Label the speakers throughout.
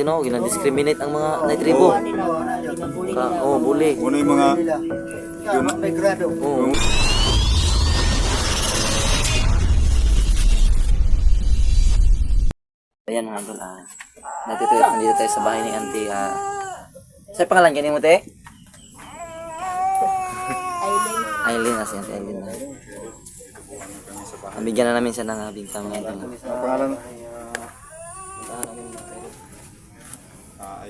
Speaker 1: No, gina-discriminate ang mga naitribo. Bully.
Speaker 2: Una yung mga
Speaker 3: May grado.
Speaker 1: Oo. Ayan mga idol, nandito tayo sa bahay ni Auntie. Sa'yo pangalan ka ni mo, te? Aileen, si Auntie Aileen. Bigyan na namin siya ng bintang mga idol.
Speaker 2: pangalan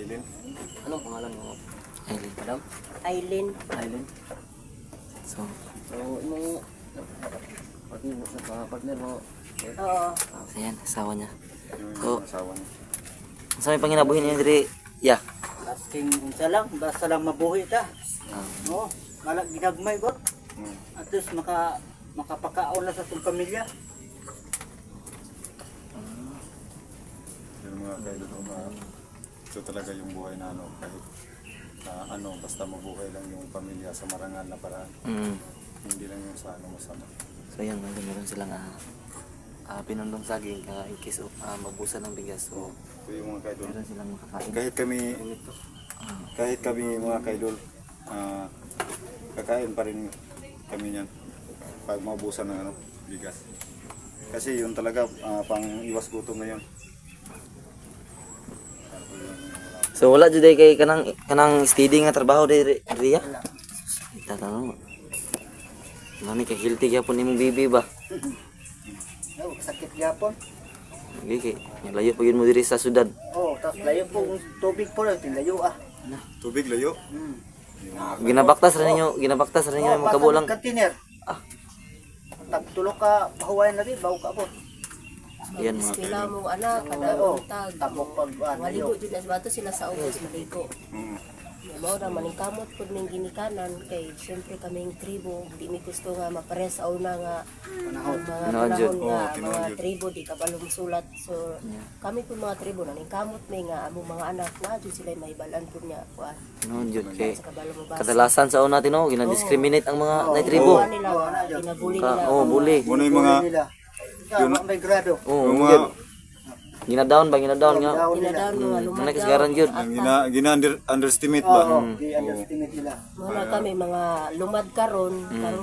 Speaker 2: Aileen.
Speaker 1: Anong pangalan mo? Aileen. Madam?
Speaker 4: Aileen.
Speaker 1: Aileen. So mo partner mo.
Speaker 4: Oo.
Speaker 1: Ayan, asawa niya.
Speaker 2: Yung asawa niya.
Speaker 1: Sa may panginabuhin niya diri. Yeah.
Speaker 3: Asking unsa lang, basta lang mabuhi ta.
Speaker 1: Ah.
Speaker 3: No, malak ginagmay god.
Speaker 2: Hmm.
Speaker 3: At least makapakaon na sa tong pamilya.
Speaker 2: Yung mga kailan ito talaga yung buhay na kahit basta mabuhay lang yung pamilya sa marangal na paraan. Hindi lang yung sa masama.
Speaker 1: So yan, meron silang pinundong saging in case mabusan ng bigas. So
Speaker 2: Ito yung mga kaidol.
Speaker 1: meron silang makakain.
Speaker 2: Kahit kami mga kaidol, kakain pa rin kami niyan pag maubusan ng bigas. Kasi yun talaga pang iwas gutom na yun.
Speaker 1: So wala jud kay kanang steady nga trabaho diri ya. Tatanong. Nani kay healthy gyapon imong bibi ba?
Speaker 3: Oh, sakit gyapon.
Speaker 1: Okay, layo pa yun mo diri sa syudad.
Speaker 3: Oh, tas layo po tubig po lang tinlayo ah.
Speaker 2: Tubig layo.
Speaker 1: Ginabaktas ra ninyo yung magkabulang.
Speaker 3: Container. Tagtulo ka pahuwayan na rin, bago ka po.
Speaker 1: Yan mga
Speaker 4: Sila mo anak, kada
Speaker 3: Oo,
Speaker 4: untag.
Speaker 3: tabok pag
Speaker 4: Maligo dyan as bato sila sa ubos maligo.
Speaker 2: Mm.
Speaker 4: Mao ra maning kamot pud ning ginikanan kay syempre kaming tribo di mi gusto nga mapares sa una nga
Speaker 3: panahon.
Speaker 4: mga
Speaker 1: Tinood
Speaker 4: panahon nga
Speaker 2: tinood
Speaker 4: mga
Speaker 2: yun.
Speaker 4: tribo di ka palumusulat. So kami pud mga tribo naning kamot may nga among mga anak na jud sila may balan pud niya kuan
Speaker 1: no jud kay
Speaker 4: sa kabalo mo basa.
Speaker 1: kadalasan sa una tino gina-discriminate ang mga naitribo.
Speaker 4: Kuan nila ginabuli nila.
Speaker 1: Bully.
Speaker 2: Muna yung mga
Speaker 3: May grado.
Speaker 2: yung mga
Speaker 1: Gina-down nga.
Speaker 4: Tinadaw mga lumad.
Speaker 1: Ano kasagaran jud?
Speaker 2: underestimate ba?
Speaker 3: I-underestimate nila.
Speaker 4: Muna kami mga lumad karon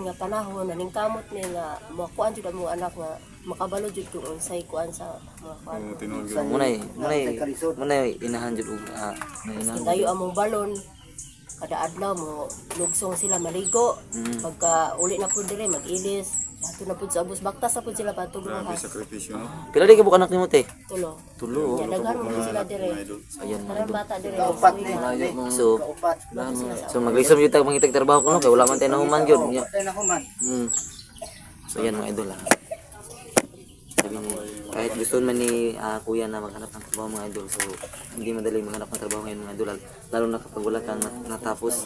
Speaker 4: nga panahon naning kamot ni nga makuan jud ang mga anak nga makabalo jud kung unsay kuan sa mga kuan.
Speaker 2: Tinuod yun.
Speaker 1: Munay inahan jud og inahan.
Speaker 4: Dayo among balon kada adlaw mo lugsong sila maligo pagka uli na pud dire mag-ilis ato na pud sa ubos baktas na pud sila patulungan
Speaker 2: Grabe sakripisyo, no?
Speaker 1: Pila di ka bukan anak nimo te?
Speaker 4: tulo
Speaker 1: Tulo.
Speaker 4: ya daghan mo sila dire
Speaker 1: Ayan.
Speaker 4: karang bata dire
Speaker 3: Kaupat na yun.
Speaker 1: So
Speaker 3: Kaupat.
Speaker 1: maglisom jud tag mangitag trabaho ko no kay wala man tayo nahuman jud.
Speaker 3: Patay na kuman.
Speaker 1: So yan mga idol Sabi ni kahit gusto man ni kuya na maghanap ng trabaho mga idol, so hindi madali maghanap ng trabaho ngayon mga idol, lalo na kapag wala kang natapos.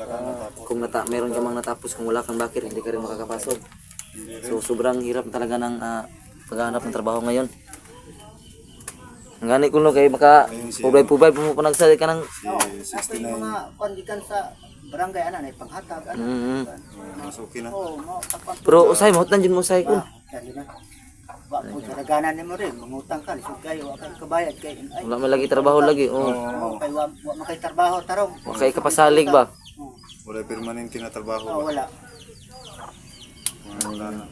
Speaker 1: Kung meron ka mang natapos, kung wala kang bakit hindi ka rin makakapasok. So sobrang hirap talaga ng paghahanap ng trabaho ngayon. Ngani ko no kay maka pubay-pubay mo panagsali ka ng
Speaker 3: Ako yung mga kondikan sa barangay ana na panghatag ana.
Speaker 2: Masuki na.
Speaker 3: Oh, mo takpan.
Speaker 1: pero usay mo tan jud mo usay ko.
Speaker 3: Dali na. Wa po daraganan nimo rin, mangutang ka lisod kayo wa kay kabayad kay ay.
Speaker 1: Wala man lagi trabaho lagi.
Speaker 3: Kay wa makay trabaho tarong.
Speaker 1: Wa kay kapasalig ba?
Speaker 2: Wala permanente na trabaho
Speaker 3: Oh,
Speaker 2: ba?
Speaker 3: wala.
Speaker 2: Wala na.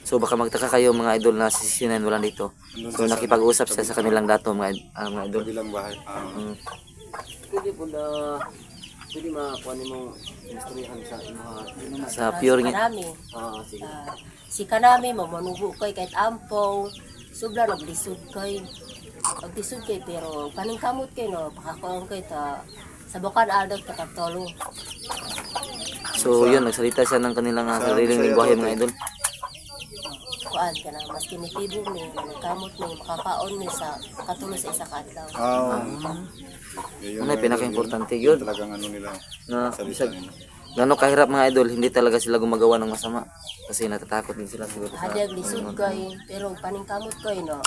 Speaker 1: So baka magtaka kayo mga idol na si Sinan wala dito. So nakipag-usap siya sa kanilang dato mga idol.
Speaker 2: Kabilang bahay.
Speaker 5: Pwede po na pwede makakuha ni mong istoryahan sa
Speaker 1: Sa pure nga.
Speaker 4: kanami
Speaker 5: sige.
Speaker 4: si kanami manubo kay kahit ampo sobra naglisod kay paglisod kay pero kaning kamot kay no pakakuan kay ta sa bukan adot katolo.
Speaker 1: So yun, nagsalita siya ng kanilang sariling lingwahe mga idol.
Speaker 4: Kuan ka na mas kinitibo ni kamot ni makakaon ni sa katulo sa isa ka adlaw.
Speaker 1: Ano yung pinaka-importante yun?
Speaker 2: Talagang nila.
Speaker 1: Na
Speaker 2: Salita
Speaker 1: bisag
Speaker 2: nila.
Speaker 1: gano'n kahirap mga idol, hindi talaga sila gumagawa ng masama. Kasi natatakot din sila siguro sa...
Speaker 4: Hadyag lisod kay pero paning kamot kay no.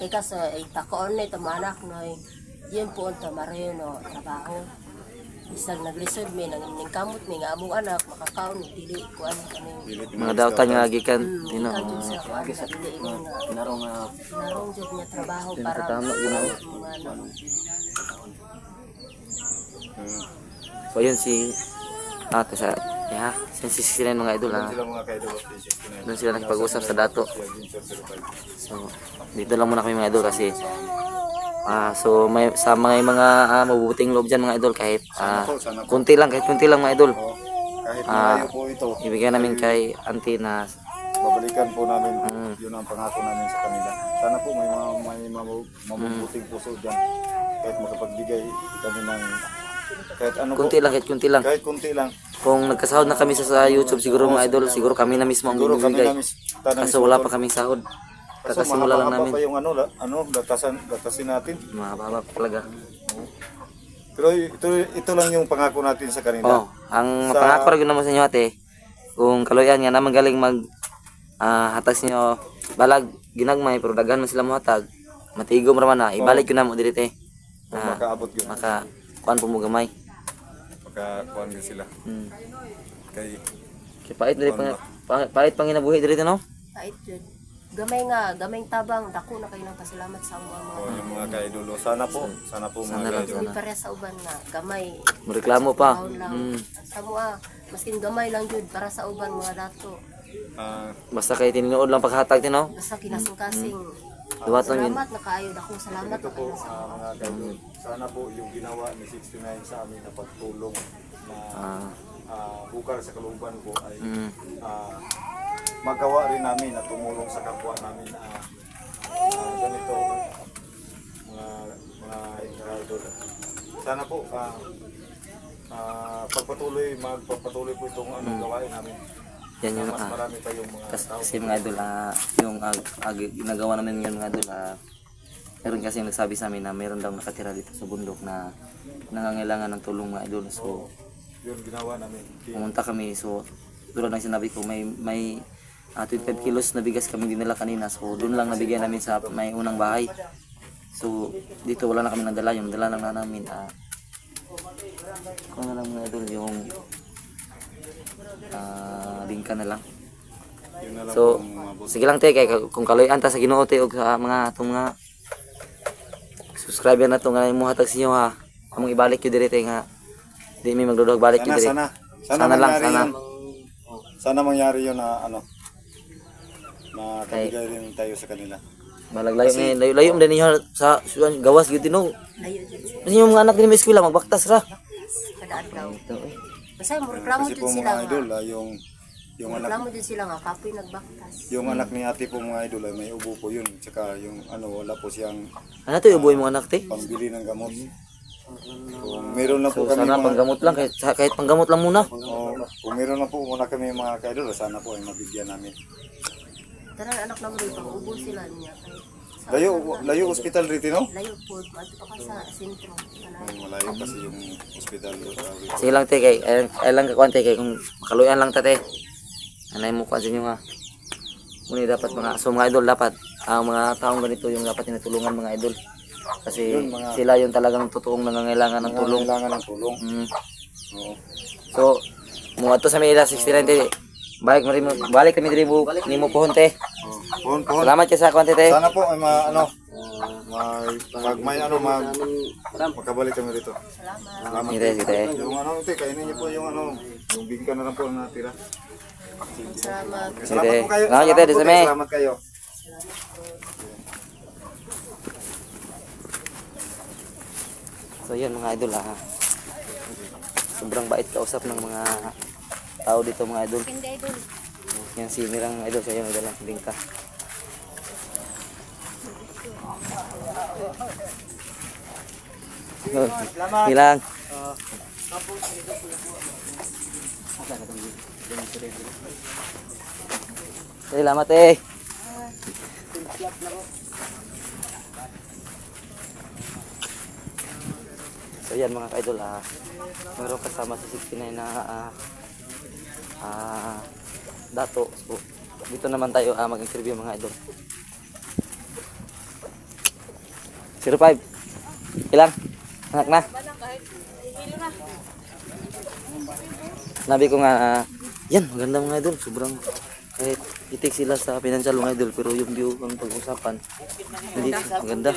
Speaker 4: Kay kasi ay takoon na ito manak no. Yun po ang tamarayo no trabaho. Isang naglisod may nang kamot may nga among anak makakaon dili kuan kani.
Speaker 1: Mga dautan nga gikan, you know.
Speaker 4: Kanjud sa kuan sa dili mo na
Speaker 5: Narong
Speaker 4: narong jud niya trabaho para
Speaker 1: Tama, you know.
Speaker 4: mga ano.
Speaker 1: So ayun si sa si 69 mga idol ha.
Speaker 2: Sila mga ka-idol of P69.
Speaker 1: Doon sila nagpag-usap sa dato.
Speaker 2: Si Adventure 05.
Speaker 1: So dito lang muna kami mga idol kasi so may sa mga mabubuting loob diyan mga idol kahit
Speaker 2: Sana po.
Speaker 1: kunti lang mga idol.
Speaker 2: Oo. Kahit malayo po ito,
Speaker 1: Ibigyan namin kay auntie na
Speaker 2: babalikan po namin. Yun ang pangako namin sa kanila. Sana po may mabubuting puso dyan. Kahit makapagbigay kami ng kahit ano po.
Speaker 1: kunti lang.
Speaker 2: Kahit kunti lang.
Speaker 1: Kung nagkasahod na kami sa YouTube siguro mga idol, siguro kami na mismo ang
Speaker 2: Siguro kami
Speaker 1: bibigay.
Speaker 2: namin tanang
Speaker 1: Kaso wala pa kaming sahod.
Speaker 2: Kaso
Speaker 1: Kakasimula lang
Speaker 2: mahaba
Speaker 1: namin.
Speaker 2: pa yung latasin natin.
Speaker 1: Mahaba pa talaga.
Speaker 2: Pero ito lang yung pangako natin sa kanila.
Speaker 1: Ang
Speaker 2: Sa-
Speaker 1: pangako rin naman sa inyo ate, kung kaluyan nga naman galing hatag sa inyo balag ginagmay pero daghan man sila mo hatag, matigom ra man na ibalik ko na mo diri te.
Speaker 2: Kung makaabot yun.
Speaker 1: Maka kuan po mo gamay.
Speaker 2: Makakuhan din sila. Kay
Speaker 1: Kay pait diri pait panginabuhi diri te no?
Speaker 4: Kahit yun. Gamay tabang, dako na kayo ng pasalamat sa mga
Speaker 2: yung mga ka-idolo. Sana po mga
Speaker 1: lang,
Speaker 2: ka-idolo.
Speaker 4: Hindi pareha sa uban nga, gamay.
Speaker 1: Moreklamo pa.
Speaker 4: Taon lang. Sa mua, maskin gamay lang jud para sa uban mga dato.
Speaker 1: Basta kay tinuod lang paghatag te no?
Speaker 4: Basta kinasing-kasing.
Speaker 1: Duwat lang yun.
Speaker 4: Salamat na kaayo, dako salamat
Speaker 2: Ito
Speaker 4: na
Speaker 2: po
Speaker 4: kayo sa
Speaker 2: mga ka-idolo. Sana po yung ginawa ni 69 sa amin na pagtulong na bukal sa kalooban ko ay magawa rin namin at tumulong sa kapwa namin ganito mga idol. Sana po magpapatuloy po itong gawain namin.
Speaker 1: Yan yung
Speaker 2: Mas marami pa yung mga tao.
Speaker 1: kasi mga idol yung ginagawa namin ngayon mga idol meron kasi nagsabi sa amin na meron daw nakatira dito sa bundok na nangangailangan ng tulong mga idol. So
Speaker 2: Yun ginawa namin.
Speaker 1: pumunta kami. So tulad ng sinabi ko may 25 kilos na bigas kami dinala kanina. So doon lang nabigyan namin sa may unang bahay. So dito wala na kami nadala. Yung dala lang na namin kung na lang mga idol yung bingka na lang.
Speaker 2: Yun na lang
Speaker 1: So
Speaker 2: po ang mabuti.
Speaker 1: sige lang te kay kung kaloy anta sa Ginoo te og sa mga atong mga subscriber na to nga mo hatag sa inyo ha. Among ibalik yo diri te nga di mi magdudog balik yo diri.
Speaker 2: Sana
Speaker 1: lang
Speaker 2: mangyari
Speaker 1: sana.
Speaker 2: yun. Sana mangyari yun na makabigay rin tayo sa kanila.
Speaker 1: Balag layo mo din niyo sa gawas gyud no.
Speaker 4: layo jud siya.
Speaker 1: Kasi yung mga anak din sa eskwela magbaktas ra.
Speaker 4: Kada adlaw. Basta mo reklamo
Speaker 2: Kasi
Speaker 4: jud
Speaker 2: po
Speaker 4: sila
Speaker 2: mga
Speaker 4: nga.
Speaker 2: idol, yung anak
Speaker 4: Reklamo jud sila nga kapoy nagbaktas.
Speaker 2: yung anak ni ate po mga idol ay may ubo po yun. Tsaka yung wala po siyang
Speaker 1: Ano to uboy mo anak te?
Speaker 2: pambili ng gamot. Kung meron na po
Speaker 1: So
Speaker 2: kami
Speaker 1: sana
Speaker 2: mga
Speaker 1: panggamot lang kahit panggamot lang muna.
Speaker 2: kung meron na po muna kami mga ka-idol, sana po ay mabigyan namin.
Speaker 4: Tanan anak na mo rin pang ubo sila niya kay
Speaker 2: Layo hospital rito, no?
Speaker 4: layo po adto pa ka sa sentro. Tanan.
Speaker 2: Malayo kasi yung hospital rito.
Speaker 1: Sige lang te kay ay lang ka kay kung makaluyan lang ta te. Anay mo kwan sa inyo nga. Muna dapat mga idol dapat ang mga taong ganito yung dapat tinutulungan mga idol. Kasi sila yung talagang totoong nangangailangan ng tulong.
Speaker 2: Kailangan ng tulong. Oo.
Speaker 1: So, mga to sa Manila 69 te. Balik kami diri nimo pohon te.
Speaker 2: Pohon.
Speaker 1: Salamat kay sa kwante te.
Speaker 2: Sana po ay makabalik kami rito. Salamat.
Speaker 1: Sige.
Speaker 2: Yung kainin niyo po yung yung bingka na lang po ang natira.
Speaker 4: Salamat.
Speaker 2: Salamat po kayo.
Speaker 1: Salamat kita, Desame.
Speaker 2: Salamat kayo.
Speaker 1: So yun mga idol sobrang bait kausap ng mga tao dito mga idol. Yan si Mirang idol sa iyo may dalang bingka. Hilang. Salamat eh. So yan mga ka-idol meron kasama si 69 na dato. So dito naman tayo mag-interview mga idol. 05. Ilang? Anak na? Nabi ko nga yan maganda mga idol. Sobrang kahit itik sila sa financial mga idol pero yung view ang pag-usapan hindi maganda.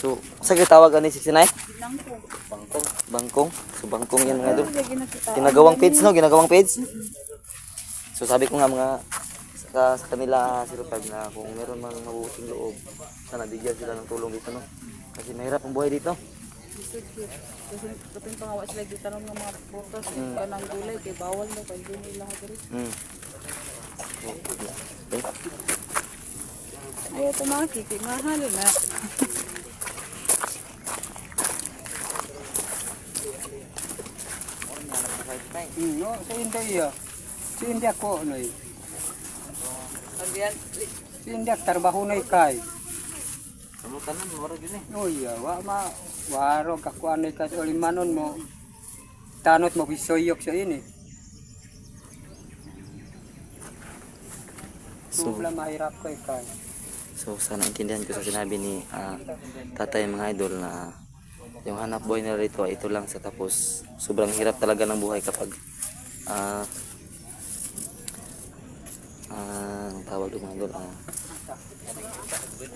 Speaker 1: So, sa tawag ani 69? Bangkong. Bangkong. So, bangkong yan mga idol. Ginagawang page, no? Ginagawang page. So, sabi ko nga mga sa kanila, Sir Pag, na kung meron mang mabuting loob, sana bigyan sila ng tulong dito, no? Kasi mahirap ang buhay dito.
Speaker 6: Kasi kapag pangawa sila dito ng mga prutas, kanang gulay, kay bawal na, kay hindi nila dito.
Speaker 1: Okay.
Speaker 6: Ayaw ito mga kiki, mahal na.
Speaker 3: No, sa India. Sa India ko ano eh. Sa India trabaho na ikay.
Speaker 1: Ano tanan, mara yun eh.
Speaker 3: Oh iya, waro kakuan ka sa limanon mo. Tanot mo bisoyok sa ini. Sobra mahirap ko ikay.
Speaker 1: So, sana intindihan ko sa sinabi ni tatay mga idol na yung hanap buhay nila rito ay ito lang sa tapos sobrang hirap talaga ng buhay kapag ang tawag ng mga idol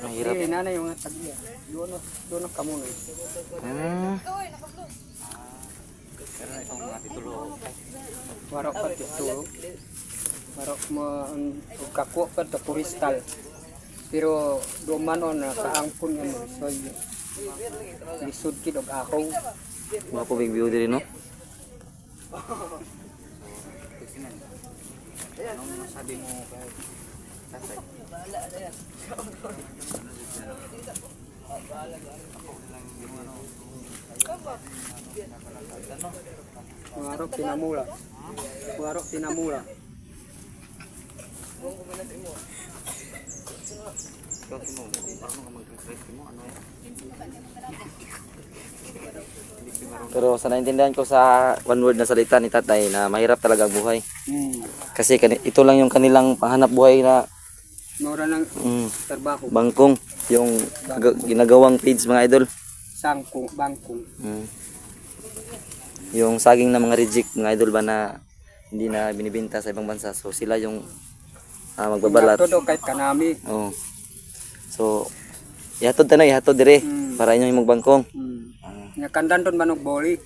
Speaker 1: mahirap.
Speaker 3: Eh, nanay yung tagya. Doon ka muna. Waro pa dito. Waro mo kako pa to kristal. Pero dumanon na kaangkon mo so lisod kid og ako.
Speaker 1: Mga po big view diri no.
Speaker 3: Waro tinamula. Waro tinamula.
Speaker 1: Pero sa naintindihan ko sa one word na salita ni tatay na mahirap talaga ang buhay. Kasi ito lang yung kanilang panghanap buhay na
Speaker 3: Mura ng trabaho.
Speaker 1: bangkong, yung ginagawang page mga idol.
Speaker 3: Sangkong, bangkong.
Speaker 1: Yung saging na mga reject mga idol ba na hindi na binibenta sa ibang bansa. So sila yung magbabalat.
Speaker 3: Todo kahit kanami.
Speaker 1: Oh. So ihatod tanay, ihatod dire para inyo yung magbangkong.
Speaker 3: Nga kandan doon manok boli.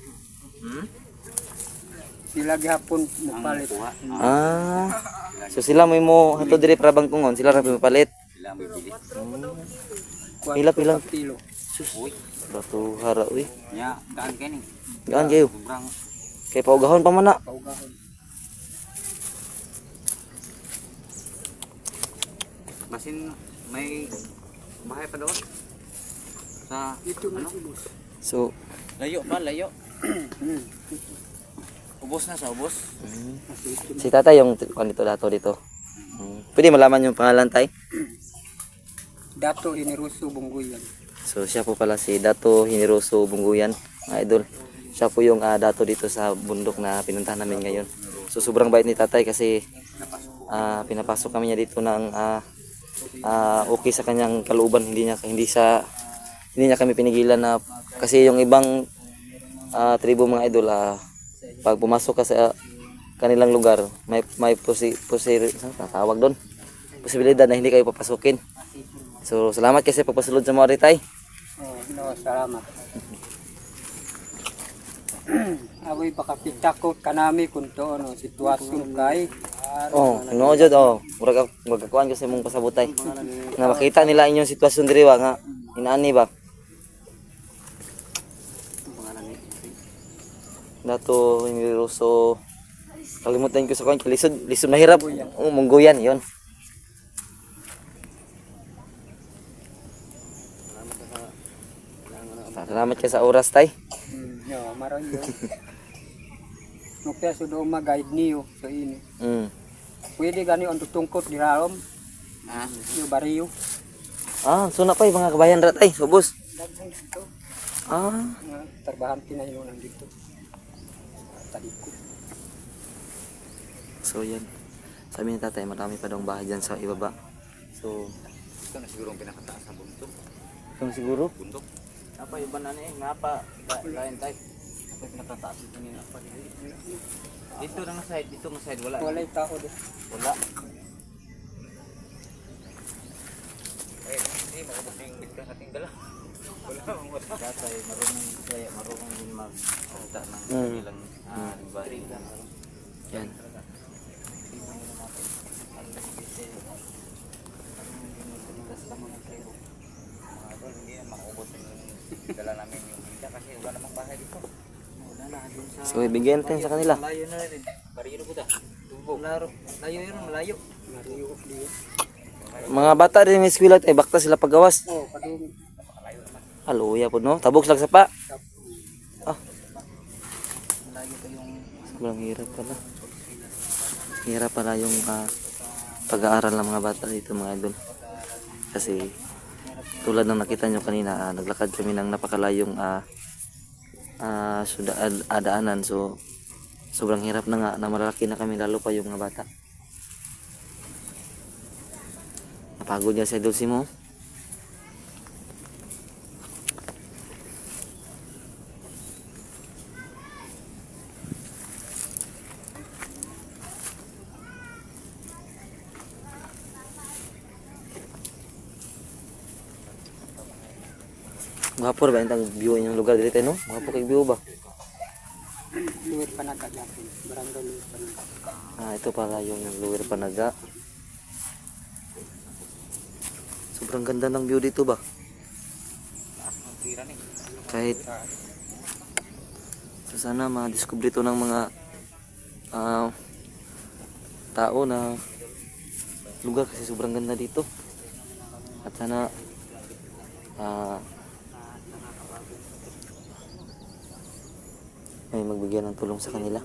Speaker 3: Sila gihapon mupalit.
Speaker 1: So sila mo hatod dire para bangkongon, sila ra mapalit. Pila
Speaker 3: kilo.
Speaker 1: Batu hara uy.
Speaker 5: Ya, daan kayo ni.
Speaker 1: Gaan kayo.
Speaker 5: Sobrang
Speaker 1: Kay paugahon pa man na.
Speaker 3: Paugahon.
Speaker 5: basin may bahay pa doon. Sa
Speaker 3: Ito na si boss.
Speaker 1: So
Speaker 5: layo pa, layo. Ubos na sa ubos.
Speaker 1: si tatay yung dito dato dito. Pwede malaman yung pangalan tay?
Speaker 3: Dato Iniruso Bungguyan.
Speaker 1: So siya po pala si Dato Hiniroso Bungguyan, mga idol. Siya po yung dato dito sa bundok na pinuntahan namin ngayon. So sobrang bait ni tatay kasi pinapasok kami niya dito ng okay sa kanyang kalooban, hindi niya kami pinigilan na kasi yung ibang tribo mga idol pag pumasok ka sa kanilang lugar may tawag doon posibilidad na hindi kayo papasukin. So salamat kasi pagpasulod sa mga tay.
Speaker 3: No, salamat. Ako'y pakapitakot kanami kung to ano, sitwasyon kay.
Speaker 1: No jud murag magkakuan kasi mong pasabutay. Na makita nila inyong sitwasyon diri wa nga inaani ba. Dato Hiniroso kalimutan ko sa kuan lisod mahirap. Mungguyan yon. Salamat ka sa oras tay.
Speaker 3: Yo, maron yo. Nukya sudo mag-guide niyo sa ini. Pwede gani on tutungkot di lalom. Yo bariyo.
Speaker 1: So na pa mga kabayan ra tay, subos.
Speaker 3: Terbahan pinahinunan dito. Tadi ko.
Speaker 1: So yan. Sabi ni tatay marami pa daw bahay dyan sa ibaba. So
Speaker 5: Ito na siguro ang pinakataas sa bundok.
Speaker 1: ito siguro.
Speaker 5: Bundok. Apa yung banana eh? Napa? Kain tayo. Apa yung pinakataas ito niya? Apa? Dito na side, dito nga side. Wala.
Speaker 3: Walay tao di.
Speaker 5: Wala. Eh, hindi. Makabuting bigla nating dala. Tatay, marunong kaya marunong din magsalita ng
Speaker 1: Mm.
Speaker 5: ilang barilan.
Speaker 1: Yan.
Speaker 5: Hindi yan maubos yung dala namin yung bida kasi wala namang bahay dito. Wala na, dun sa...
Speaker 1: So, ibigyan natin sa kanila.
Speaker 5: Malayo na rin. Barilo ko ta. Tubo. Layo yun, malayo.
Speaker 1: Mga bata din may eskwela tay bakta sila pagawas.
Speaker 3: Oh, padung.
Speaker 1: Haluya po no. Tabok slag sa pa. Ah,
Speaker 5: Malayo pa yung...
Speaker 1: sobrang hirap pala. Hirap pala yung pag-aaral ng mga bata dito mga idol. Kasi tulad ng nakita nyo kanina, naglakad kami ng napakalayong daanan. So sobrang hirap na nga na malalaki na kami lalo pa yung mga bata. Napagod niya si Idol Simo. Gwapo ba yung view yung lugar dito no? Gwapo kay view ba?
Speaker 3: Luwir Panaga natin. Barangay Luwir Panaga.
Speaker 1: Ito pala yung Luwir Panaga. Sobrang ganda ng view dito ba? Kahit so sana ma-discover ito ng mga tao na lugar kasi sobrang ganda dito. At sana may magbigyan ng tulong sa kanila.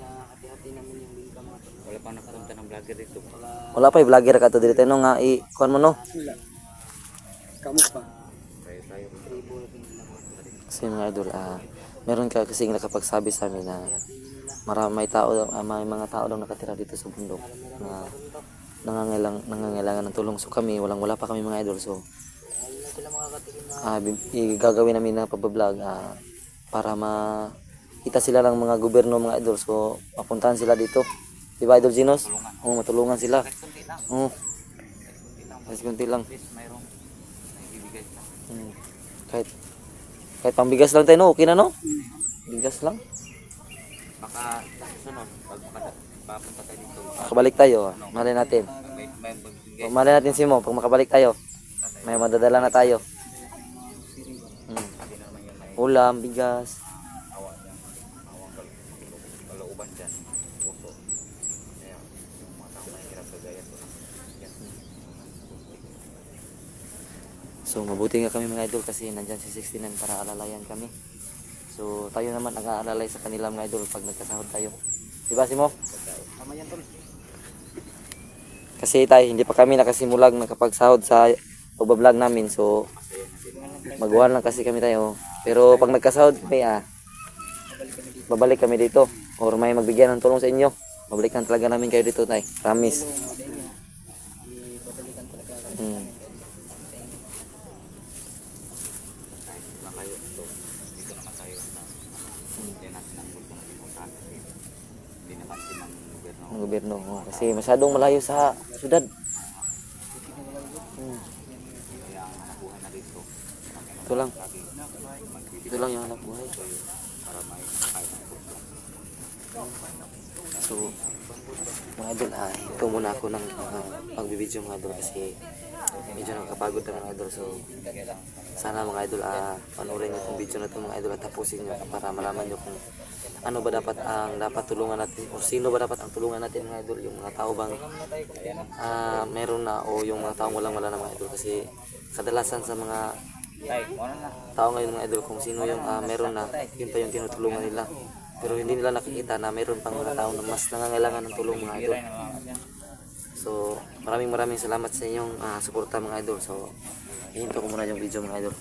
Speaker 5: Wala pang nakapunta ng vlogger dito.
Speaker 1: Wala pa yung vlogger ka to dito no nga i-kuhan mo no.
Speaker 3: Wala. Kamu pa.
Speaker 1: Kasi mga idol, meron ka kasing nakapagsabi sa amin na may mga tao daw nakatira dito sa bundok na nangangailangan ng tulong. So kami, wala pa kami mga idol. So gagawin namin na pagbablog para makita sila ng mga gobyerno mga idol. So mapuntahan sila dito. Diba Idol Ginos? Oo, matulungan sila. Oo. Kahit kunti lang.
Speaker 5: Mayroong naibibigay na.
Speaker 1: Kahit pambigas lang tayo, no? Okay na, no? Bigas lang.
Speaker 5: Baka sunod, pag papunta tayo dito.
Speaker 1: Makabalik tayo. Malay natin.
Speaker 5: May magbigay.
Speaker 1: Malay natin si Mo. Pag makabalik tayo, may madadala na tayo. Ulam, bigas.
Speaker 5: Kalooban dyan. Puso. Kaya, mga tao mahirap sa gaya to.
Speaker 1: So mabuti nga kami mga idol kasi nandyan si 69 para alalayan kami. So tayo naman ang aalalay sa kanila mga idol pag nagkasahod tayo. Diba si Mo?
Speaker 5: Tama yan tol.
Speaker 1: Kasi tayo hindi pa kami nakasimulang nakapagsahod sa pagbablog namin. So magawa lang kasi kami tayo. Pero pag nagkasahod kami babalik kami dito. Or may magbigyan ng tulong sa inyo. Babalikan talaga namin kayo dito tay. Promise. Ng gobyerno. Kasi masyadong malayo sa syudad. Ito lang. Ito lang yung hanap buhay. So, mga idol, ito muna ako ng pagbibideo mga idol kasi medyo nakakapagod na mga idol. So, sana mga idol, panoorin nyo itong video na ito mga idol at tapusin nyo para malaman nyo kung ano ba dapat ang tulungan natin o sino ba dapat ang tulungan natin mga idol, yung mga tao bang meron na o yung mga taong wala na mga idol. Kasi kadalasan sa mga tao ngayon mga idol, kung sino yung meron na, yun pa yung tinutulungan nila. Pero hindi nila nakikita na meron pang mga tao na mas nangangailangan ng tulong mga idol. So maraming salamat sa inyong suporta mga idol. So ihinto ko muna yung video mga idol.